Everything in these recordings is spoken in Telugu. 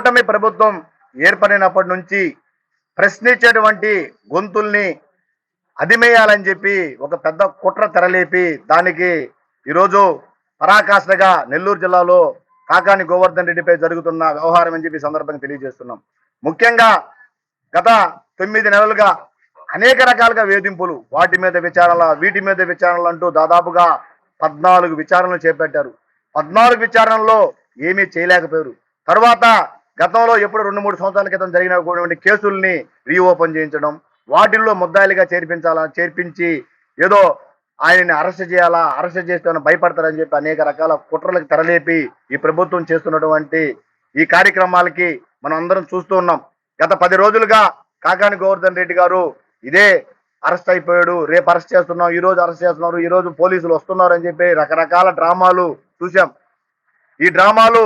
కూటమి ప్రభుత్వం ఏర్పడినప్పటి నుంచి ప్రశ్నించేటువంటి గొంతుల్ని అదిమేయాలని చెప్పి ఒక పెద్ద కుట్ర తెరలేపి దానికి ఈరోజు పరాకాష్ఠగా నెల్లూరు జిల్లాలో కాకాని గోవర్ధన్ రెడ్డిపై జరుగుతున్న వ్యవహారం అని చెప్పి సందర్భంగా తెలియజేస్తున్నాం. ముఖ్యంగా గత 9 నెలలుగా అనేక రకాలుగా వేధింపులు, వాటి మీద విచారణ, వీటి మీద విచారణలు అంటూ దాదాపుగా 14 విచారణలు చేపట్టారు. 14 విచారణల్లో ఏమీ చేయలేకపోయారు. తర్వాత గతంలో ఎప్పుడు 2-3 సంవత్సరాల క్రితం జరిగినటువంటి కేసుల్ని రీఓపెన్ చేయించడం, వాటిల్లో ముద్దాయిలుగా చేర్పించి ఏదో ఆయన్ని అరెస్ట్ చేయాలా, అరెస్ట్ చేస్తే భయపడతారని చెప్పి అనేక రకాల కుట్రలకు తెరలేపి ఈ ప్రభుత్వం చేస్తున్నటువంటి ఈ కార్యక్రమాలకి మనం అందరం చూస్తూ ఉన్నాం. గత 10 రోజులుగా కాకాని గోవర్ధన్ రెడ్డి గారు ఇదే అరెస్ట్ అయిపోయాడు, రేపు అరెస్ట్ చేస్తున్నాం, ఈ రోజు అరెస్ట్ చేస్తున్నారు, ఈ రోజు పోలీసులు వస్తున్నారు అని చెప్పి రకరకాల డ్రామాలు చూసాం. ఈ డ్రామాలు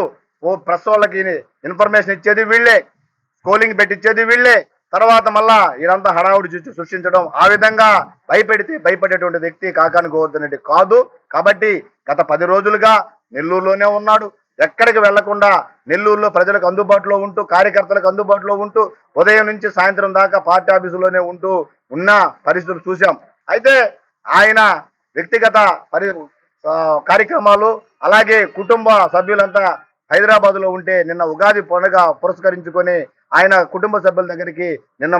ప్రెస్ వాళ్ళకి ఇన్ఫర్మేషన్ ఇచ్చేది వీళ్ళే, స్కోలింగ్ పెట్టించేది వీళ్ళే, తర్వాత మళ్ళా ఇదంతా హడావుడి సృష్టించడం, ఆ విధంగా భయపడేటువంటి వ్యక్తి కాకాని గోవర్ధన్ రెడ్డి కాదు. కాబట్టి గత 10 రోజులుగా నెల్లూరులోనే ఉన్నాడు, ఎక్కడికి వెళ్లకుండా నెల్లూరులో ప్రజలకు అందుబాటులో ఉంటూ, కార్యకర్తలకు అందుబాటులో ఉంటూ, ఉదయం నుంచి సాయంత్రం దాకా పార్టీ ఆఫీసులోనే ఉంటూ ఉన్న పరిస్థితులు చూసాం. అయితే ఆయన వ్యక్తిగత కార్యక్రమాలు, అలాగే కుటుంబ సభ్యులంతా హైదరాబాద్ లో ఉంటే నిన్న ఉగాది పండుగ పురస్కరించుకొని ఆయన కుటుంబ సభ్యుల దగ్గరికి నిన్న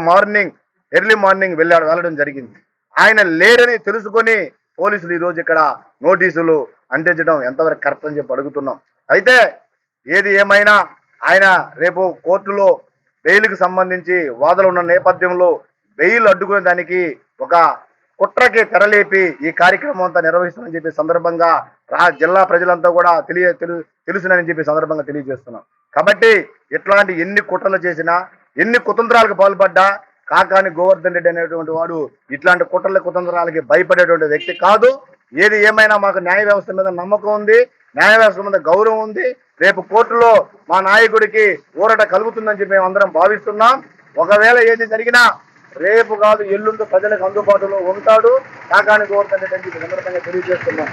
ఎర్లీ మార్నింగ్ వెళ్ళడం జరిగింది. ఆయన లేరని తెలుసుకొని పోలీసులు ఈ రోజు ఇక్కడ నోటీసులు అంటించడం ఎంతవరకు కరెక్ట్ అని చెప్పి అడుగుతున్నాం. అయితే ఏది ఏమైనా ఆయన రేపు కోర్టులో బెయిల్కి సంబంధించి వాదనలు ఉన్న నేపథ్యంలో బెయిల్ అడ్డుకునే దానికి ఒక కుట్రకి తెరలేపి ఈ కార్యక్రమం అంతా నిర్వహిస్తామని చెప్పి సందర్భంగా జిల్లా ప్రజలంతా కూడా తెలుసునని చెప్పి సందర్భంగా తెలియజేస్తున్నాం. కాబట్టి ఇట్లాంటి ఎన్ని కుట్రలు చేసినా, ఎన్ని కుతంత్రాలకు పాల్పడ్డా కాకాని గోవర్ధన్ రెడ్డి అనేటువంటి వాడు ఇట్లాంటి కుతంత్రాలకి భయపడేటువంటి వ్యక్తి కాదు. ఏది ఏమైనా మాకు న్యాయ వ్యవస్థ మీద నమ్మకం ఉంది, న్యాయ వ్యవస్థ మీద గౌరవం ఉంది. రేపు కోర్టులో మా నాయకుడికి ఊరట కలుగుతుందని చెప్పి మేము అందరం భావిస్తున్నాం. ఒకవేళ ఏది జరిగినా రేపు కాదు ఎల్లుండి ప్రజలకు అందుబాటులో ఉంటాడు కాకాని గోవర్ధన్ రెడ్డి అని చెప్పి సందర్భంగా తెలియజేస్తున్నాం.